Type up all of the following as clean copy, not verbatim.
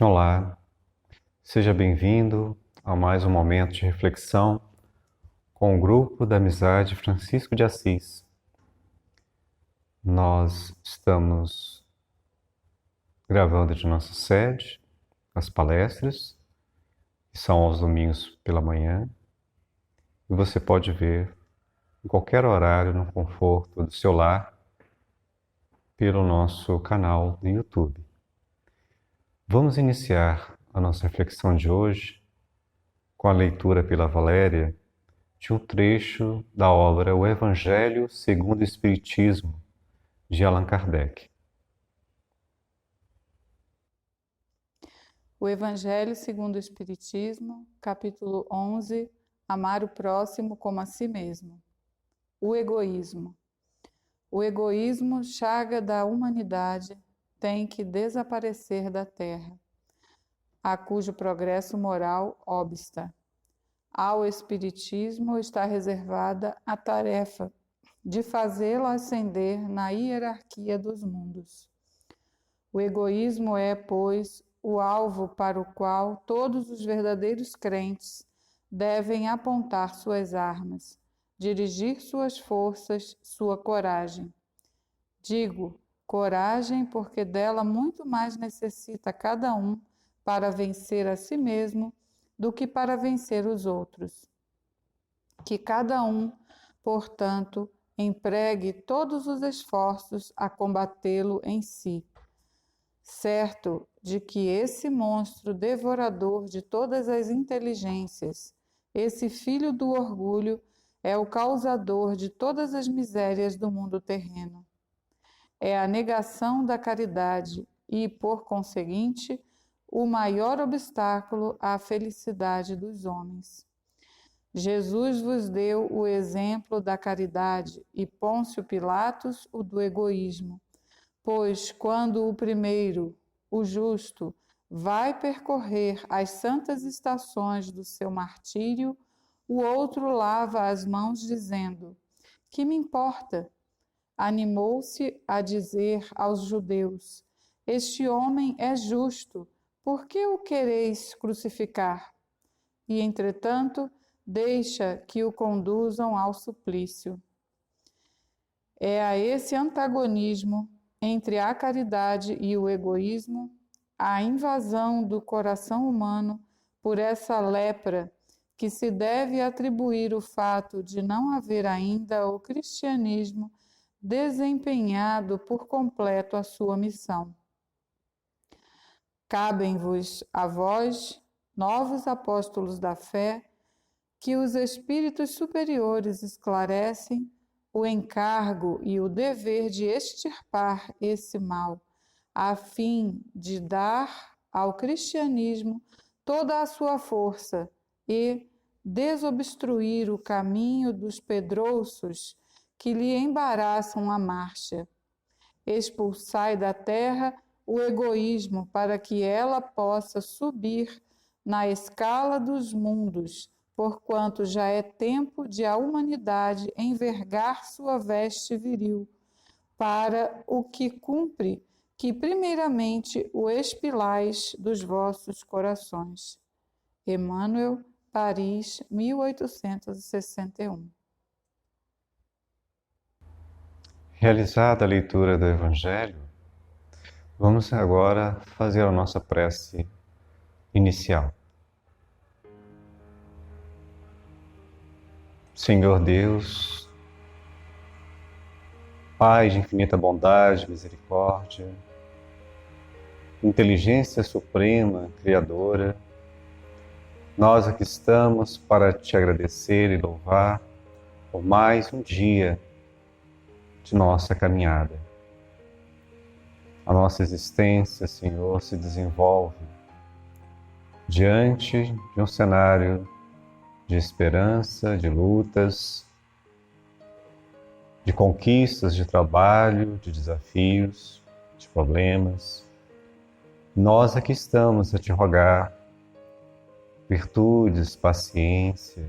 Olá, seja bem-vindo a mais um momento de reflexão com o grupo da Amizade Francisco de Assis. Nós estamos gravando de nossa sede as palestras, que são aos domingos pela manhã, e você pode ver em qualquer horário no conforto do seu lar pelo nosso canal do YouTube. Vamos iniciar a nossa reflexão de hoje com a leitura pela Valéria de um trecho da obra O Evangelho segundo o Espiritismo, de Allan Kardec. O Evangelho segundo o Espiritismo, capítulo 11, Amar o próximo como a si mesmo. O egoísmo. O egoísmo, chaga da humanidade, tem que desaparecer da terra, a cujo progresso moral obsta. Ao Espiritismo está reservada a tarefa de fazê-lo ascender na hierarquia dos mundos. O egoísmo é, pois, o alvo para o qual todos os verdadeiros crentes devem apontar suas armas, dirigir suas forças, sua coragem. Digo coragem porque dela muito mais necessita cada um para vencer a si mesmo do que para vencer os outros. Que cada um, portanto, empregue todos os esforços a combatê-lo em si, certo de que esse monstro devorador de todas as inteligências, esse filho do orgulho, é o causador de todas as misérias do mundo terreno. É a negação da caridade e, por conseguinte, o maior obstáculo à felicidade dos homens. Jesus vos deu o exemplo da caridade e Pôncio Pilatos o do egoísmo. Pois quando o primeiro, o justo, vai percorrer as santas estações do seu martírio, o outro lava as mãos dizendo: que me importa? Animou-se a dizer aos judeus: este homem é justo, por que o quereis crucificar? E, entretanto, deixa que o conduzam ao suplício. É a esse antagonismo entre a caridade e o egoísmo, a invasão do coração humano por essa lepra, que se deve atribuir o fato de não haver ainda o cristianismo desempenhado por completo a sua missão. Cabem-vos a vós, novos apóstolos da fé, que os espíritos superiores esclarecem o encargo e o dever de extirpar esse mal, a fim de dar ao cristianismo toda a sua força e desobstruir o caminho dos pedrouços que lhe embaraçam a marcha. Expulsai da terra o egoísmo para que ela possa subir na escala dos mundos, porquanto já é tempo de a humanidade envergar sua veste viril, para o que cumpre que primeiramente o expilais dos vossos corações. Emmanuel, Paris, 1861. Realizada a leitura do Evangelho, vamos agora fazer a nossa prece inicial. Senhor Deus, Pai de infinita bondade, misericórdia, inteligência suprema, Criadora, nós aqui estamos para te agradecer e louvar por mais um dia de nossa caminhada. A nossa existência, Senhor, se desenvolve diante de um cenário de esperança, de lutas, de conquistas, de trabalho, de desafios, de problemas. Nós aqui estamos a te rogar virtudes, paciência,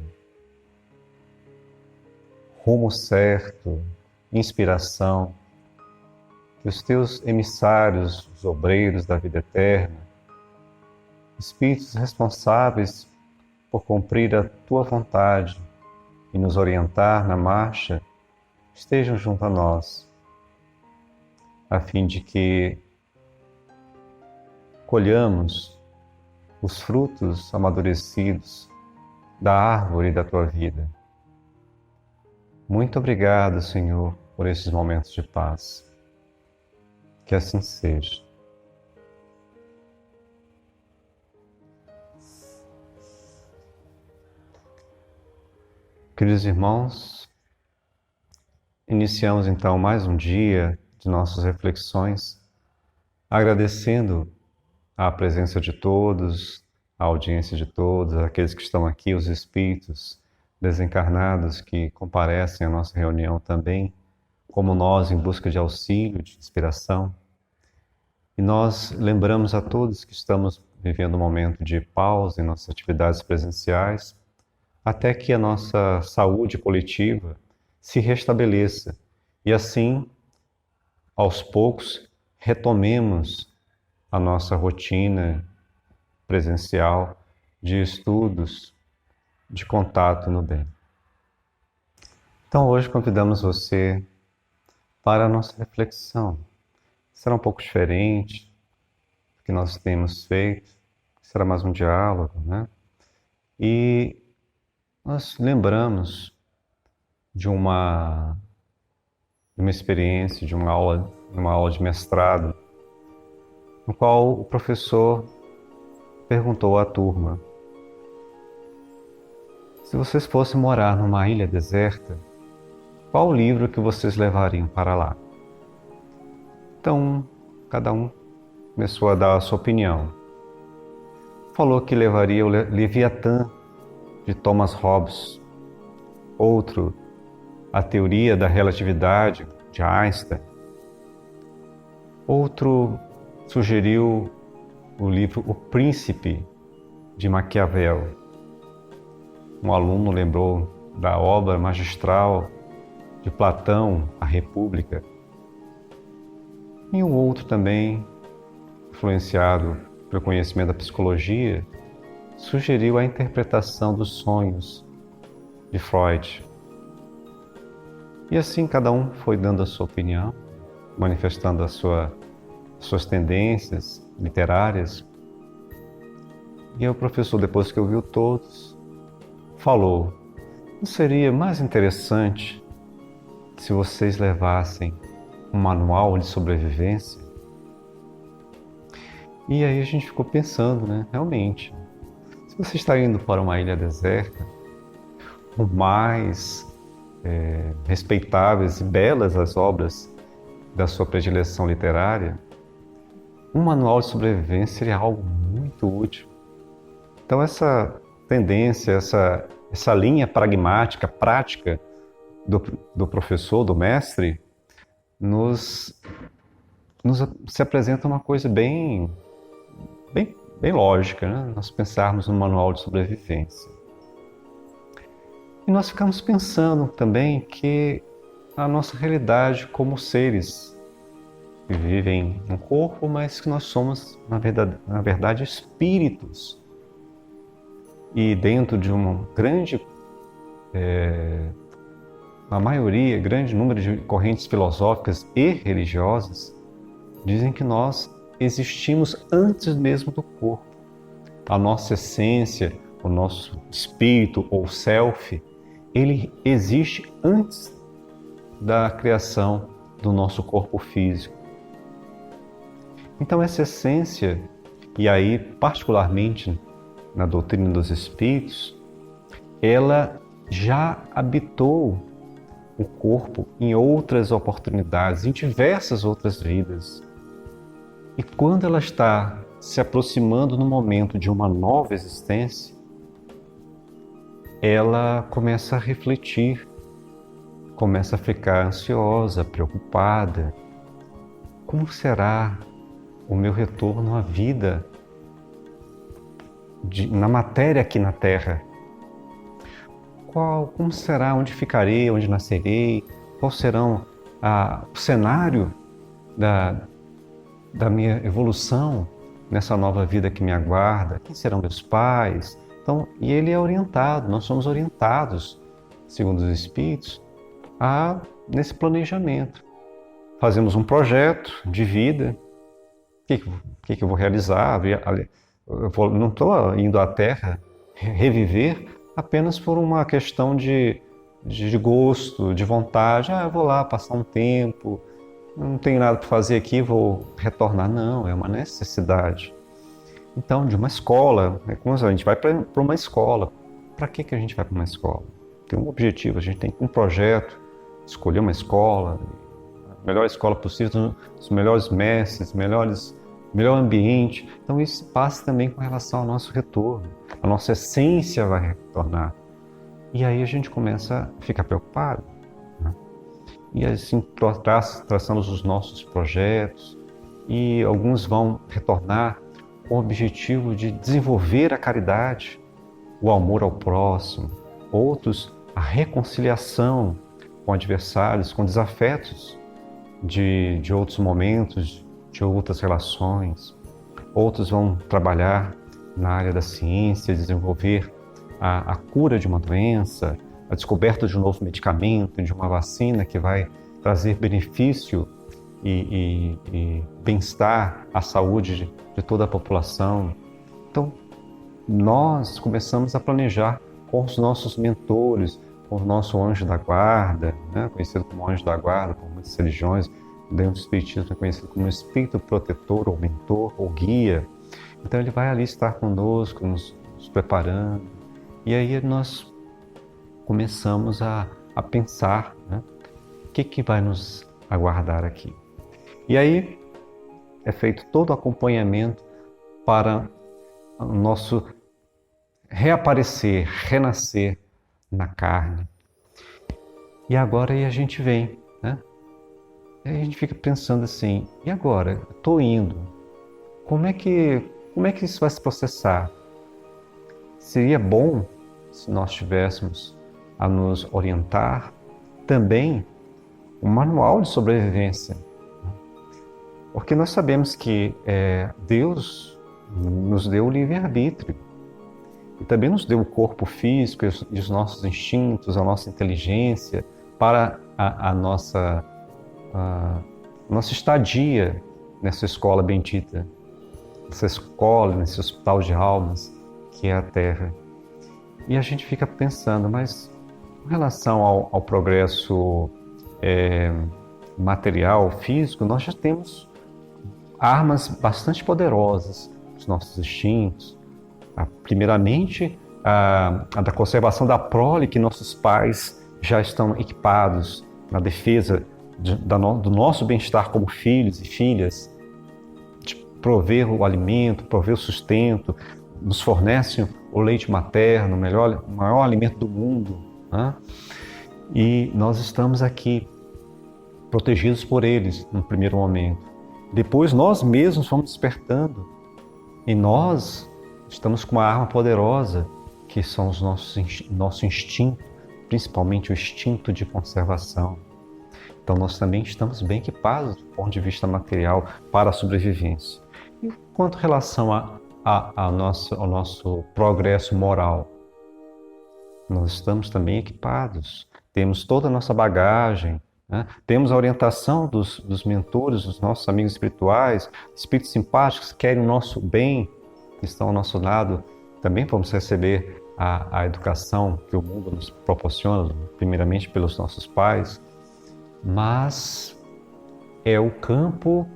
rumo certo, inspiração, que os teus emissários, os obreiros da vida eterna, espíritos responsáveis por cumprir a tua vontade e nos orientar na marcha, estejam junto a nós, a fim de que colhamos os frutos amadurecidos da árvore da tua vida. Muito obrigado, Senhor, por esses momentos de paz. Que assim seja. Queridos irmãos, iniciamos então mais um dia de nossas reflexões, agradecendo a presença de todos, a audiência de todos, aqueles que estão aqui, os espíritos desencarnados que comparecem à nossa reunião também, como nós, em busca de auxílio, de inspiração. E nós lembramos a todos que estamos vivendo um momento de pausa em nossas atividades presenciais, até que a nossa saúde coletiva se restabeleça e assim, aos poucos, retomemos a nossa rotina presencial de estudos, de contato no bem. Então hoje convidamos você para a nossa reflexão. Será um pouco diferente do que nós temos feito, será mais um diálogo, né? E nós lembramos de uma experiência, de uma aula de mestrado, no qual o professor perguntou à turma: se vocês fossem morar numa ilha deserta, qual o livro que vocês levariam para lá? Então, cada um começou a dar a sua opinião. Falou que levaria o Leviatã, de Thomas Hobbes. Outro, a Teoria da Relatividade, de Einstein. Outro sugeriu o livro O Príncipe, de Maquiavel. Um aluno lembrou da obra magistral de Platão, A República. E um outro também, influenciado pelo conhecimento da psicologia, sugeriu a interpretação dos sonhos de Freud. E assim cada um foi dando a sua opinião, manifestando suas tendências literárias. E o professor, depois que ouviu todos, falou: não seria mais interessante se vocês levassem um manual de sobrevivência? E aí a gente ficou pensando, né? Realmente, se você está indo para uma ilha deserta, por mais respeitáveis e belas as obras da sua predileção literária, um manual de sobrevivência seria algo muito útil. Então essa tendência, essa linha pragmática, prática do professor, do mestre, se apresenta uma coisa bem lógica, né? Nós pensarmos no manual de sobrevivência. E nós ficamos pensando também que a nossa realidade como seres que vivem em um corpo, mas que nós somos, na verdade, espíritos. E dentro de uma grande grande número de correntes filosóficas e religiosas, dizem que nós existimos antes mesmo do corpo. A nossa essência, o nosso espírito ou self, ele existe antes da criação do nosso corpo físico. Então essa essência, e aí particularmente na doutrina dos espíritos, ela já habitou o corpo em outras oportunidades, em diversas outras vidas. E quando ela está se aproximando no momento de uma nova existência, ela começa a refletir, começa a ficar ansiosa, preocupada. Como será o meu retorno à vida na matéria aqui na Terra? Como será, onde ficarei, onde nascerei, qual serão o cenário da minha evolução nessa nova vida que me aguarda? Quem serão meus pais? Então, e ele é orientado, nós somos orientados, segundo os Espíritos, nesse planejamento. Fazemos um projeto de vida. O que eu vou realizar? Não estou indo à Terra reviver apenas por uma questão de gosto, de vontade. Eu vou lá passar um tempo, não tenho nada para fazer aqui, vou retornar. Não, é uma necessidade. Então, de uma escola, como a gente vai para uma escola. Para que a gente vai para uma escola? Tem um objetivo, a gente tem um projeto, escolher uma escola, a melhor escola possível, os melhores mestres, melhor ambiente. Então isso passa também com relação ao nosso retorno. A nossa essência vai retornar. E aí a gente começa a ficar preocupado, né? E assim traçamos os nossos projetos, e alguns vão retornar com o objetivo de desenvolver a caridade, o amor ao próximo. Outros, a reconciliação com adversários, com desafetos de outros momentos, de outras relações. Outros vão trabalhar na área da ciência, desenvolver a cura de uma doença, a descoberta de um novo medicamento, de uma vacina que vai trazer benefício e bem-estar à saúde de toda a população. Então, nós começamos a planejar com os nossos mentores, com o nosso anjo da guarda, né? Conhecido como anjo da guarda por muitas religiões. Dentro do Espiritismo é conhecido como espírito protetor, ou mentor, ou guia. Então ele vai ali estar conosco, nos preparando. E aí nós começamos a pensar, né? O que vai nos aguardar aqui. E aí é feito todo o acompanhamento para o nosso reaparecer, renascer na carne. E agora aí a gente vem, né? E aí a gente fica pensando assim, e agora? Estou indo. Como é que isso vai se processar? Seria bom se nós tivéssemos a nos orientar também um manual de sobrevivência. Porque nós sabemos que Deus nos deu o livre-arbítrio. E também nos deu o corpo físico e os nossos instintos, a nossa inteligência para a nossa estadia nessa escola bendita, nessa escola, nesse hospital de almas que é a Terra. E a gente fica pensando, mas com relação ao progresso material, físico, nós já temos armas bastante poderosas, os nossos instintos. Primeiramente, a da conservação da prole, que nossos pais já estão equipados na defesa do nosso bem-estar como filhos e filhas, de prover o alimento, prover o sustento, nos fornecem o leite materno, o maior alimento do mundo, né? E nós estamos aqui, protegidos por eles no primeiro momento. Depois nós mesmos vamos despertando e nós estamos com uma arma poderosa, que são os nosso instinto, principalmente o instinto de conservação. Então nós também estamos bem equipados do ponto de vista material para a sobrevivência. E quanto em relação ao nosso progresso moral, nós estamos também equipados, temos toda a nossa bagagem, né? Temos a orientação dos mentores, dos nossos amigos espirituais, espíritos simpáticos que querem o nosso bem, que estão ao nosso lado. Também vamos receber a educação que o mundo nos proporciona, primeiramente pelos nossos pais, mas é o campo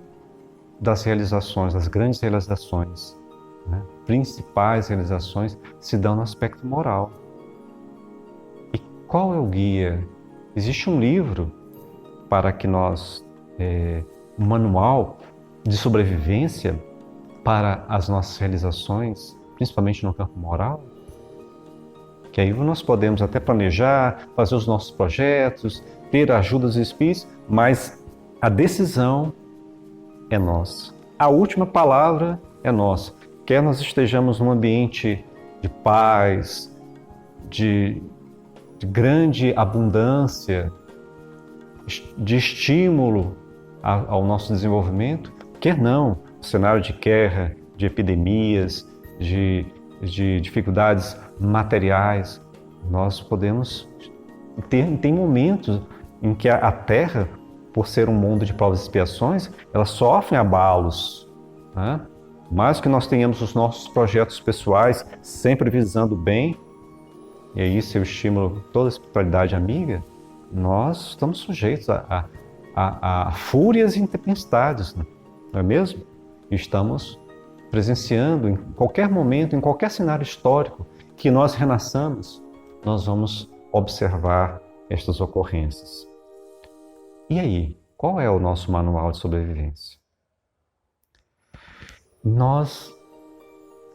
das realizações, das grandes realizações, né? Principais realizações se dão no aspecto moral. E qual é o guia? Existe um livro para que nós, um manual de sobrevivência para as nossas realizações, principalmente no campo moral, que aí nós podemos até planejar, fazer os nossos projetos, ter a ajuda dos espíritos, mas a decisão é nossa. A última palavra é nossa. Quer nós estejamos num ambiente de paz, de grande abundância, de estímulo ao nosso desenvolvimento, quer não, cenário de guerra, de epidemias, de dificuldades materiais. Nós podemos tem momentos em que a Terra, por ser um mundo de provas e expiações, ela sofre abalos, né? Mais que nós tenhamos os nossos projetos pessoais sempre visando o bem, e aí isso eu estimulo toda a espiritualidade amiga, nós estamos sujeitos a fúrias e tempestades, não é mesmo? Estamos presenciando em qualquer momento, em qualquer cenário histórico que nós renasçamos, nós vamos observar estas ocorrências. E aí, qual é o nosso manual de sobrevivência? Nós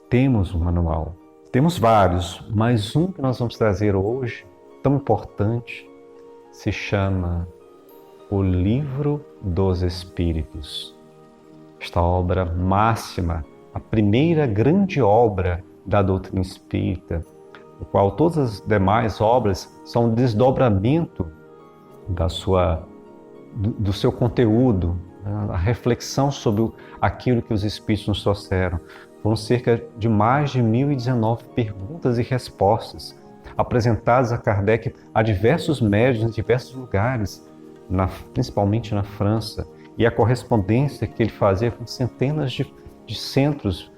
temos um manual, temos vários, mas um que nós vamos trazer hoje, tão importante, se chama O Livro dos Espíritos. Esta obra máxima, a primeira grande obra da doutrina espírita, no qual todas as demais obras são um desdobramento do seu conteúdo, a reflexão sobre aquilo que os Espíritos nos trouxeram. Foram cerca de mais de 1019 perguntas e respostas apresentadas a Kardec a diversos médiuns em diversos lugares, principalmente na França, e a correspondência que ele fazia com centenas de centros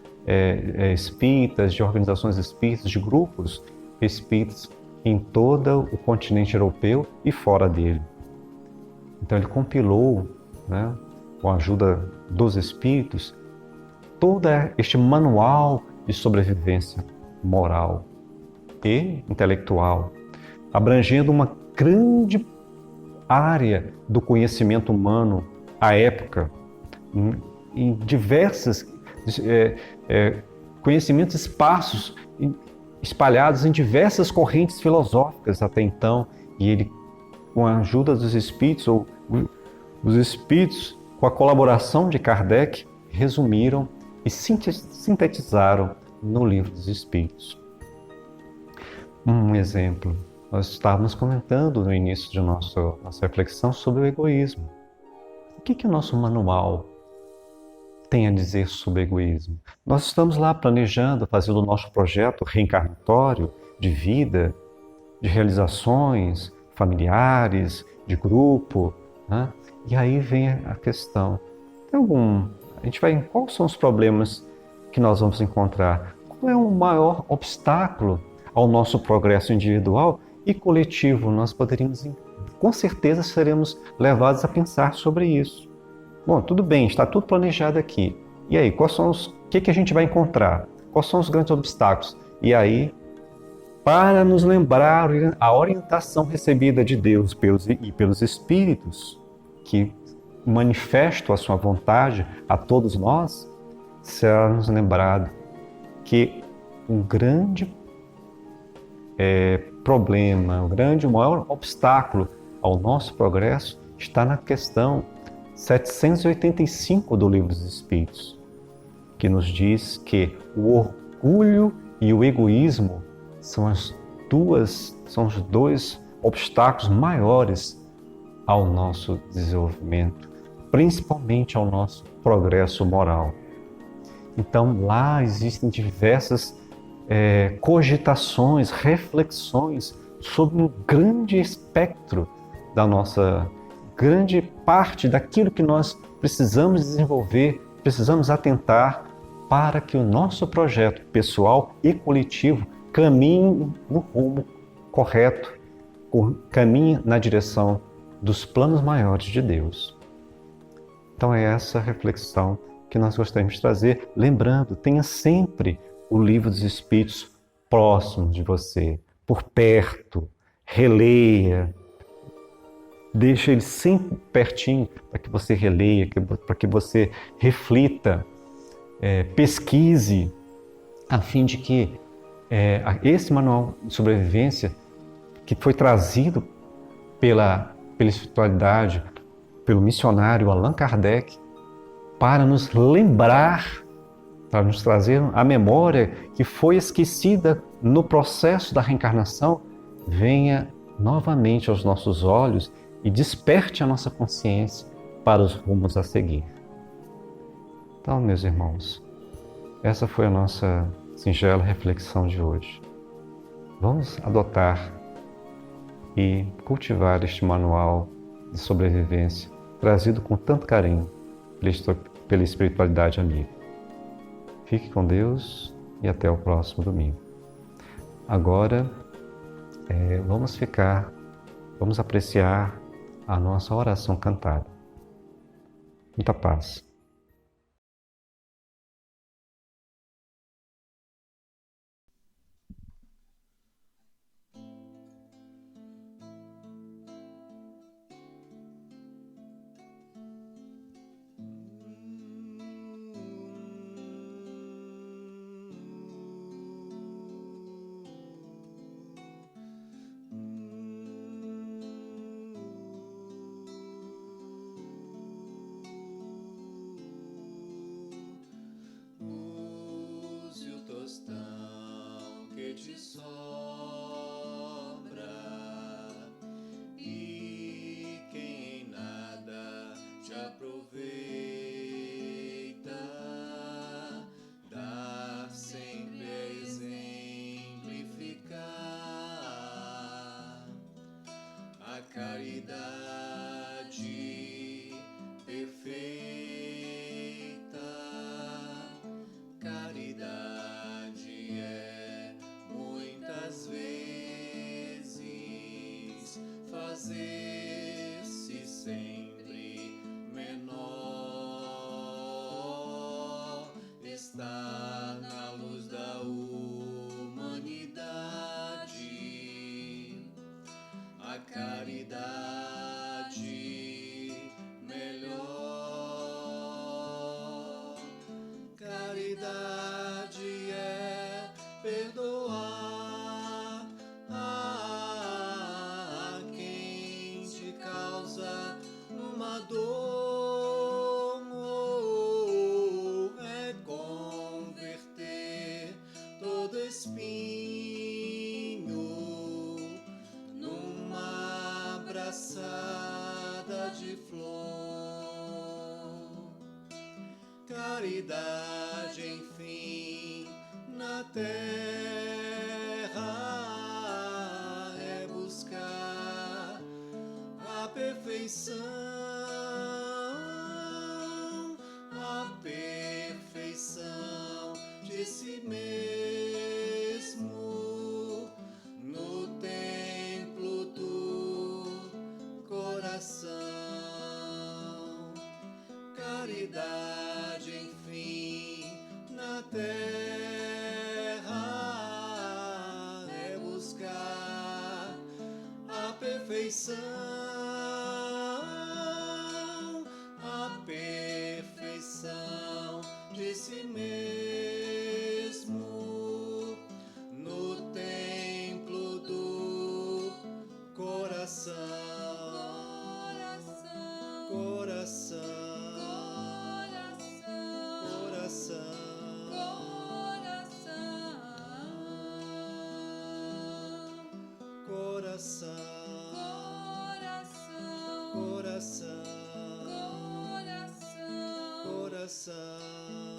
espíritas, de organizações espíritas, de grupos espíritas em todo o continente europeu e fora dele. Então ele compilou, né, com a ajuda dos espíritos, todo este manual de sobrevivência moral e intelectual, abrangendo uma grande área do conhecimento humano à época, em diversos conhecimentos esparsos, espalhados em diversas correntes filosóficas até então, e ele, com a ajuda dos espíritos, ou os espíritos, com a colaboração de Kardec, resumiram e sintetizaram no Livro dos Espíritos. Um exemplo, nós estávamos comentando no início de nossa reflexão sobre o egoísmo. O que o nosso manual tem a dizer sobre egoísmo? Nós estamos lá planejando, fazendo o nosso projeto reencarnatório de vida, de realizações familiares, de grupo, né? E aí vem a questão, quais são os problemas que nós vamos encontrar? Qual é o maior obstáculo ao nosso progresso individual e coletivo? Nós poderíamos, com certeza, seremos levados a pensar sobre isso. Bom, tudo bem, está tudo planejado aqui. E aí, o que a gente vai encontrar? Quais são os grandes obstáculos? E aí, para nos lembrar a orientação recebida de Deus pelos Espíritos, que manifestam a sua vontade a todos nós, será nos lembrado que um grande problema, o maior obstáculo ao nosso progresso está na questão 785 do Livro dos Espíritos, que nos diz que o orgulho e o egoísmo são os dois obstáculos maiores ao nosso desenvolvimento, principalmente ao nosso progresso moral. Então lá existem diversas cogitações, reflexões sobre um grande espectro da nossa grande parte daquilo que nós precisamos desenvolver, precisamos atentar para que o nosso projeto pessoal e coletivo caminhe no rumo correto, caminhe na direção dos planos maiores de Deus. Então é essa reflexão que nós gostaríamos de trazer, lembrando, tenha sempre o Livro dos Espíritos próximo de você, por perto, releia, deixa ele sempre pertinho para que você releia, para que você reflita, pesquise, a fim de que esse manual de sobrevivência que foi trazido pela espiritualidade, pelo missionário Allan Kardec, para nos lembrar, para nos trazer a memória que foi esquecida no processo da reencarnação, venha novamente aos nossos olhos e desperte a nossa consciência para os rumos a seguir. Então, meus irmãos, Essa foi a nossa singela reflexão de hoje. Vamos adotar e cultivar este manual de sobrevivência trazido com tanto carinho pela espiritualidade amiga. Fique com Deus e até o próximo domingo. Agora, vamos apreciar a nossa oração cantada. Muita paz. Te sobra e quem em nada te aproveita, dar sempre a exemplificar a caridade perfeita. Caridade é muitas vezes fazer-se sempre menor, estar na luz da humanidade, a caridade melhor. Caridade é perdoar a quem te causa uma dor, é converter todo espinho numa abraçada de flor. Caridade, enfim, na terra é buscar a perfeição de si mesmo no templo do coração. Caridade, enfim, na terra é buscar a perfeição de si mesmo no templo do coração. Coração.